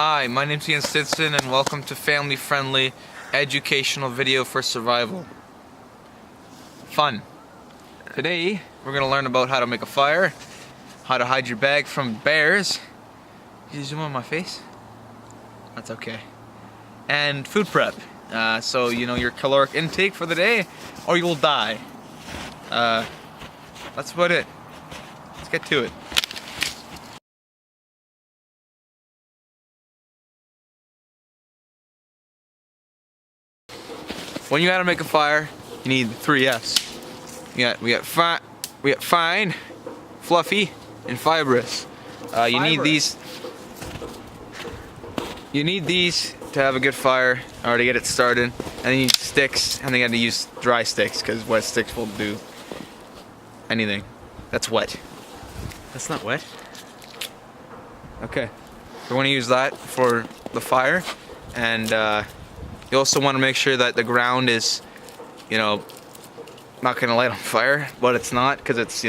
Hi, my name's Ian Stinson and welcome to family-friendly educational video for survival. Fun. Today we're going to learn about how to make a fire, how to hide your bag from bears. Did you zoom on my face? That's okay. And food prep. So you know your caloric intake for the day or you'll die. That's about it. Let's get to it. When you gotta make a fire, you need 3 F's. We got fine, fluffy, and fibrous. You need these. You need these to have a good fire or to get it started. And then you need sticks, and then you got to use dry sticks because wet sticks will do anything. That's wet. That's not wet. Okay, we want to use that for the fire, and you also want to make sure that the ground is, not going to light on fire, but it's not because it's,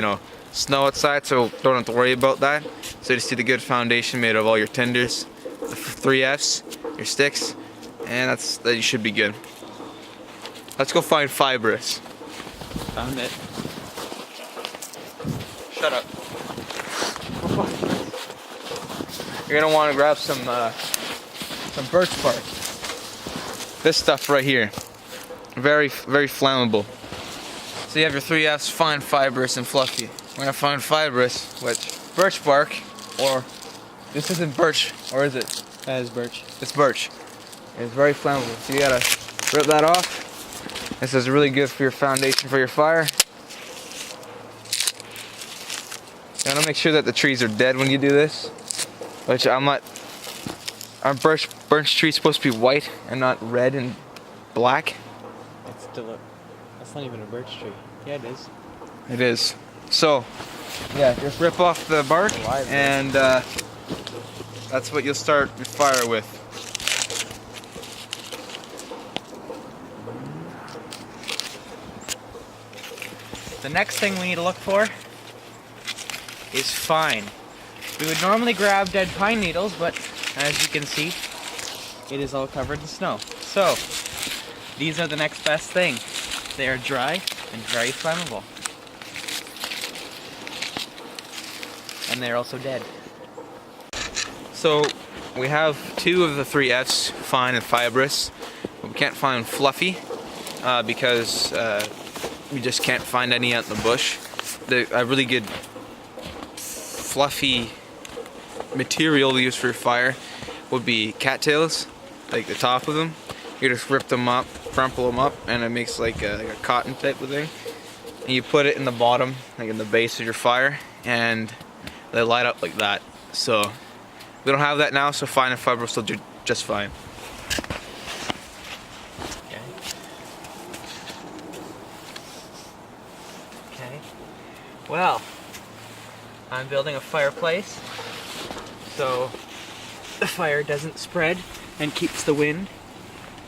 snow outside, so don't have to worry about that. So you just need a good foundation made of all your tinders, the 3 F's, your sticks, and that you should be good. Let's go find fibrous. Found it. Shut up. You're gonna want to grab some birch bark. This stuff right here, very flammable. So you have your 3 F's, fine, fibrous, and fluffy. We're gonna find fibrous, which birch bark, or this isn't birch, or is it? That is birch. It's birch. It's very flammable, so you gotta rip that off. This is really good for your foundation for your fire. You wanna make sure that the trees are dead when you do this, which I'm not. Our birch tree supposed to be white and not red and black? That's not even a birch tree. Yeah, it is. It is. So, yeah, just rip off the bark and that's what you'll start your fire with. The next thing we need to look for is fine. We would normally grab dead pine needles, but as you can see, it is all covered in snow. So, these are the next best thing. They are dry and very flammable. And they're also dead. So, we have 2 of the 3 F's, fine and fibrous. We can't find fluffy because we just can't find any out in the bush. A really good fluffy material to use for your fire would be cattails, like the top of them. You just rip them up, crumple them up, and it makes like a cotton type of thing. And you put it in the bottom, like in the base of your fire, and they light up like that. So we don't have that now, so fine and fibrous will do just fine. Okay. Well, I'm building a fireplace so the fire doesn't spread and keeps the wind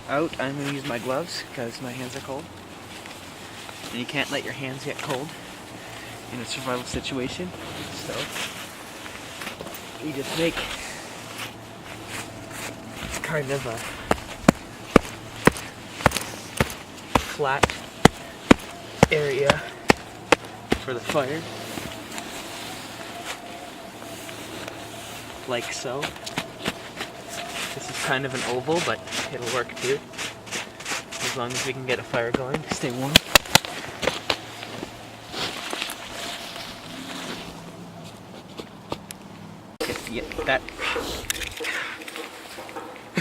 out. I'm going to use my gloves because my hands are cold. And you can't let your hands get cold in a survival situation. So you just make kind of a flat area for the fire. Like so. This is kind of an oval, but it'll work too. As long as we can get a fire going to stay warm. Yeah, that.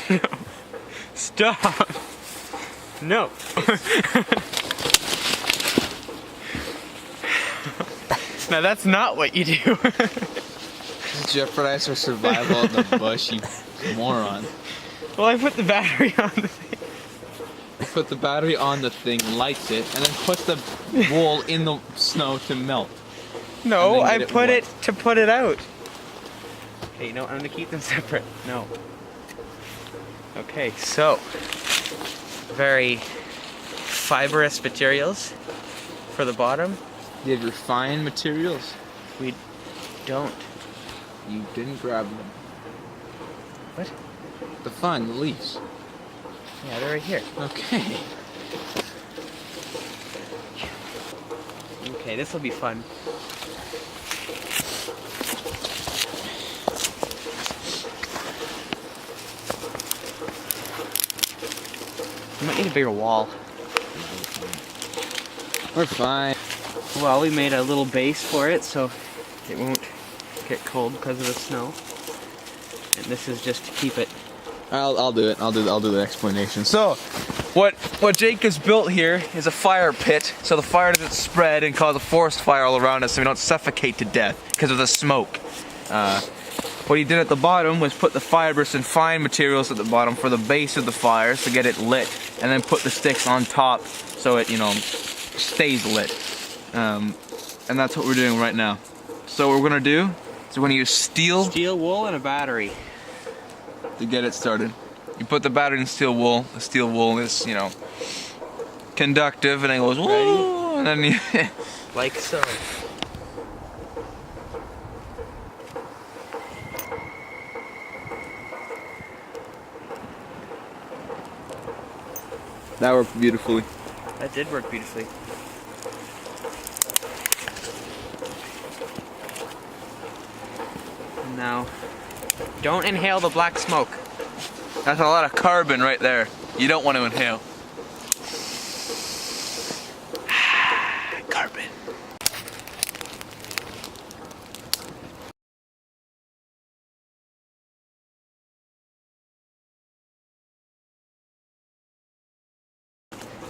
No. Stop. No. Now that's not what you do. Jeopardize our survival in the bush, you moron. Well, I put the battery on the thing. Put the battery on the thing, lights it, and then put the wool in the snow to melt. No, I put it to put it out. Okay, you know what? I'm gonna keep them separate. No. Okay, so very fibrous materials for the bottom. You have your fine materials. We don't. You didn't grab them. What? Define the leaves. Yeah, they're right here. Okay. Okay, this will be fun. You might need a bigger wall. We're fine. Well, we made a little base for it so it won't get cold because of the snow. And this is just to keep it. I'll do it. I'll do the explanation. So, what Jake has built here is a fire pit, so the fire doesn't spread and cause a forest fire all around us, so we don't suffocate to death because of the smoke. What he did at the bottom was put the fibrous and fine materials at the bottom for the base of the fire to get it lit, and then put the sticks on top so it, stays lit. And that's what we're doing right now. So what we're gonna do is we're gonna use steel wool and a battery to get it started. You put the battery in steel wool. The steel wool is, conductive, and it goes woo, and then you like so. that worked beautifully. That did work beautifully. Now, don't inhale the black smoke. That's a lot of carbon right there. You don't want to inhale. Carbon.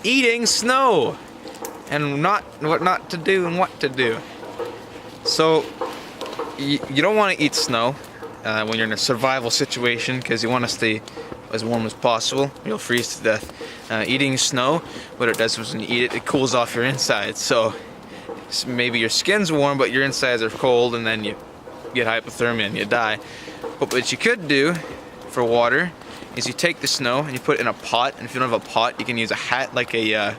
Eating snow and what not to do and what to do. So you don't want to eat snow when you're in a survival situation because you want to stay as warm as possible. You'll freeze to death. Eating snow, what it does is when you eat it, it cools off your insides. So maybe your skin's warm, but your insides are cold, and then you get hypothermia and you die. But what you could do for water is you take the snow and you put it in a pot, and if you don't have a pot, you can use a hat like a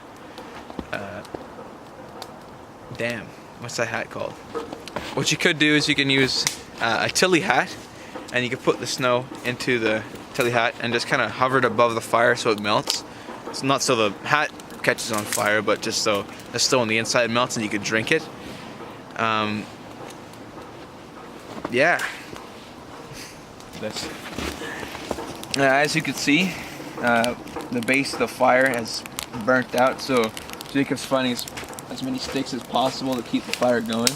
damn, what's that hat called? What you could do is you can use a tilly hat, and you can put the snow into the tilly hat and just kind of hover it above the fire so it melts. It's not so the hat catches on fire, but just so the snow on the inside melts and you could drink it. Yeah. That's as you can see, the base of the fire has burnt out, so Jacob's finding as many sticks as possible to keep the fire going.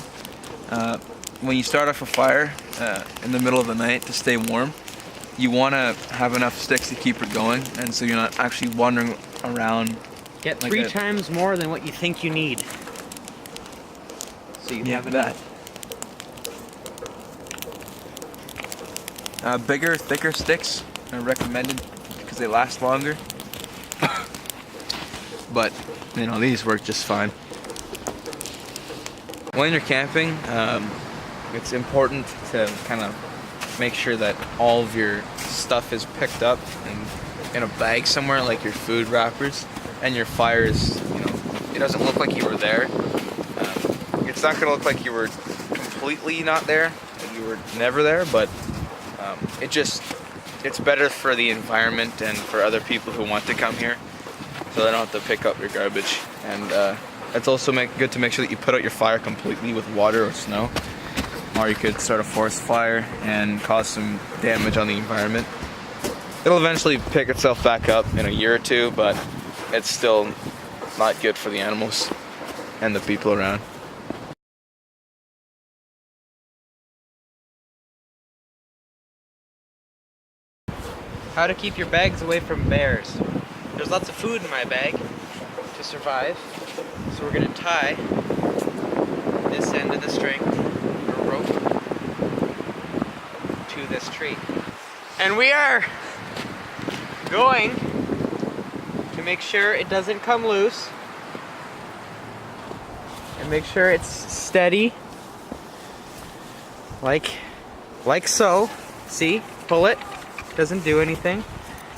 When you start off a fire in the middle of the night to stay warm, you want to have enough sticks to keep it going, and so you're not actually wandering around. Get like 3 times more than what you think you need. So you have that. Bigger, thicker sticks are recommended because they last longer. But these work just fine. When you're camping, it's important to kind of make sure that all of your stuff is picked up and in a bag somewhere, like your food wrappers, and your fire is, it doesn't look like you were there. It's not going to look like you were completely not there, like you were never there, but it's better for the environment and for other people who want to come here, so they don't have to pick up your garbage. And it's also good to make sure that you put out your fire completely with water or snow, or you could start a forest fire and cause some damage on the environment. It'll eventually pick itself back up in a year or two, but it's still not good for the animals and the people around. How to keep your bags away from bears. There's lots of food in my bag to survive, so we're gonna tie this end of the string or rope to this tree. And we are going to make sure it doesn't come loose and make sure it's steady, like so. See, pull it. Doesn't do anything.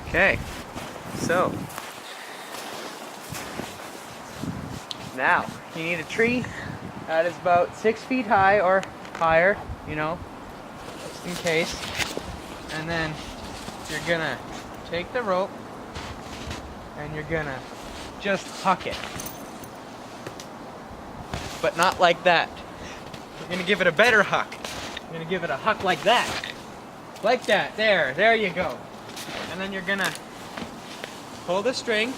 Okay, so now you need a tree that is about 6 feet high or higher, just in case. And then you're gonna take the rope and you're gonna just huck it. But not like that. You're gonna give it a better huck. You're gonna give it a huck like that. Like that, there you go. And then you're gonna pull the string.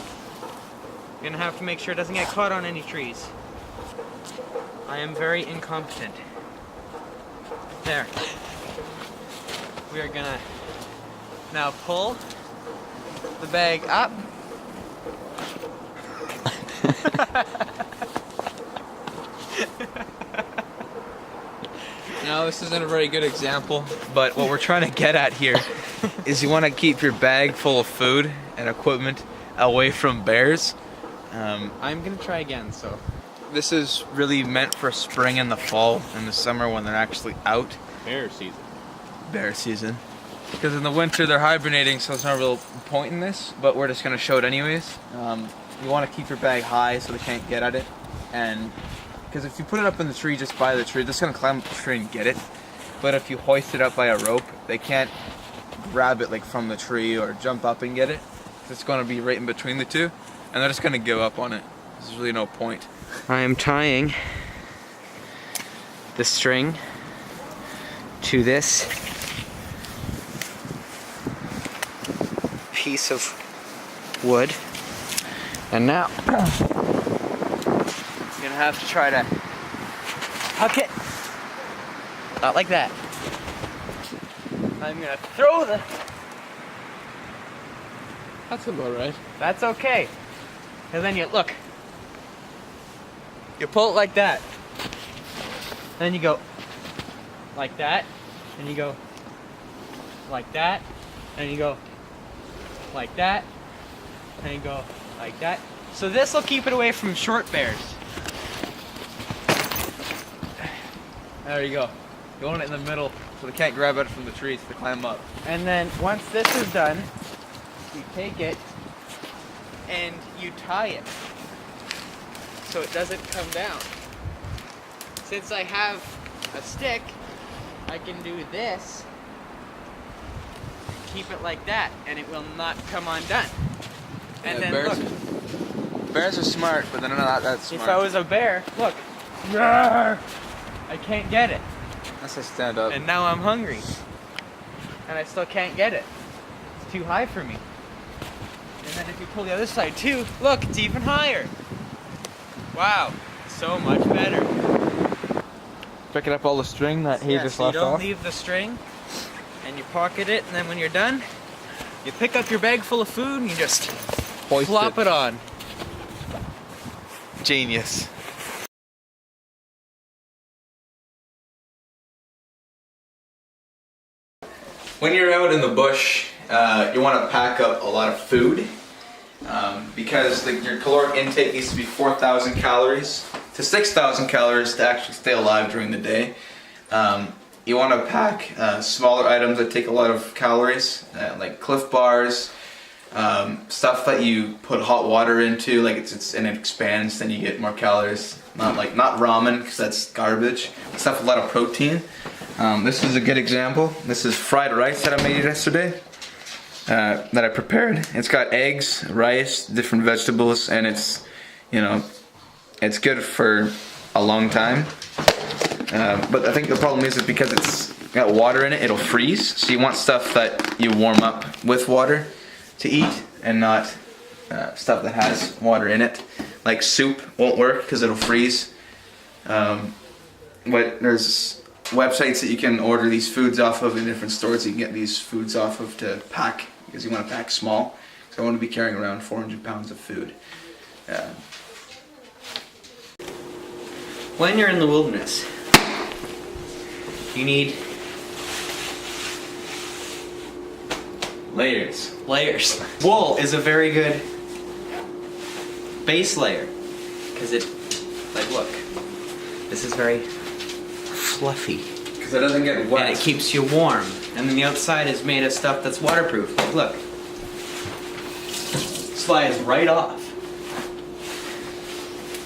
You're gonna have to make sure it doesn't get caught on any trees. I am very incompetent. There. We are gonna now pull the bag up. No, this isn't a very good example, but what we're trying to get at here is you want to keep your bag full of food and equipment away from bears. I'm gonna try again, so. This is really meant for spring and the fall and the summer when they're actually out. Bear season. Bear season. Because in the winter they're hibernating, so there's no real point in this, but we're just going to show it anyways. You want to keep your bag high so they can't get at it. And because if you put it up in the tree, just by the tree, they're just going to climb up the tree and get it. But if you hoist it up by a rope, they can't grab it like from the tree or jump up and get it. It's going to be right in between the two, and they're just going to give up on it. There's really no point. I am tying the string to this piece of wood, and now you're gonna have to try to huck it, not like that. I'm gonna throw the. That's about right. That's okay, and then you look. You pull it like that. Then you go like that, and you go like that, and you go like that, and you go like that. So this will keep it away from short bears. There you go. You want it in the middle so they can't grab it from the trees to climb up. And then once this is done, you take it and you tie it so it doesn't come down. Since I have a stick, I can do this, keep it like that, and it will not come undone. And Yeah, then bears, look, bears are smart, but they're not that smart. if I was a bear, look, I can't get it. Unless I stand up. And now I'm hungry. And I still can't get it. It's too high for me. And then if you pull the other side too, look, it's even higher. Wow, so much better. Picking up all the string that he just so left you don't off. leave the string, and you pocket it, and then when you're done, you pick up your bag full of food and you just Hoist plop it on. Genius. When you're out in the bush, you want to pack up a lot of food because your caloric intake needs to be 4,000 calories to 6,000 calories to actually stay alive during the day. You want to pack smaller items that take a lot of calories, like Cliff Bars, stuff that you put hot water into, like and it expands, then you get more calories. Not ramen, because that's garbage. Stuff with a lot of protein. This is a good example. This is fried rice that I made yesterday, that I prepared. It's got eggs, rice, different vegetables, and it's good for a long time. But I think the problem is because it's got water in it, it'll freeze. So you want stuff that you warm up with water to eat, and not stuff that has water in it. Like soup won't work because it'll freeze. But there's websites that you can order these foods off of in different stores. You can get these foods off of to pack, because you want to pack small. So I want to be carrying around 400 pounds of food. When you're in the wilderness, you need Layers. layers. Wool is a very good base layer because it, like, look, this is very fluffy Because it doesn't get wet. and it keeps you warm. And then the outside is made of stuff that's waterproof. Like, look, slides right off.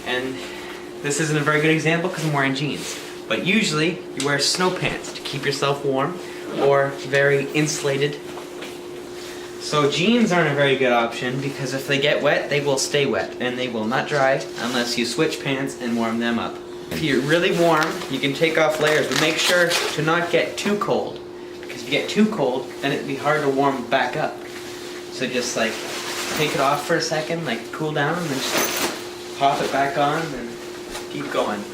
And this isn't a very good example because I'm wearing jeans. But usually you wear snow pants to keep yourself warm, or very insulated So jeans aren't a very good option because if they get wet, they will stay wet and they will not dry unless you switch pants and warm them up. If you're really warm, you can take off layers, but make sure to not get too cold. Because if you get too cold, then it'd be hard to warm back up. So just like take it off for a second, like cool down, and then just pop it back on and keep going.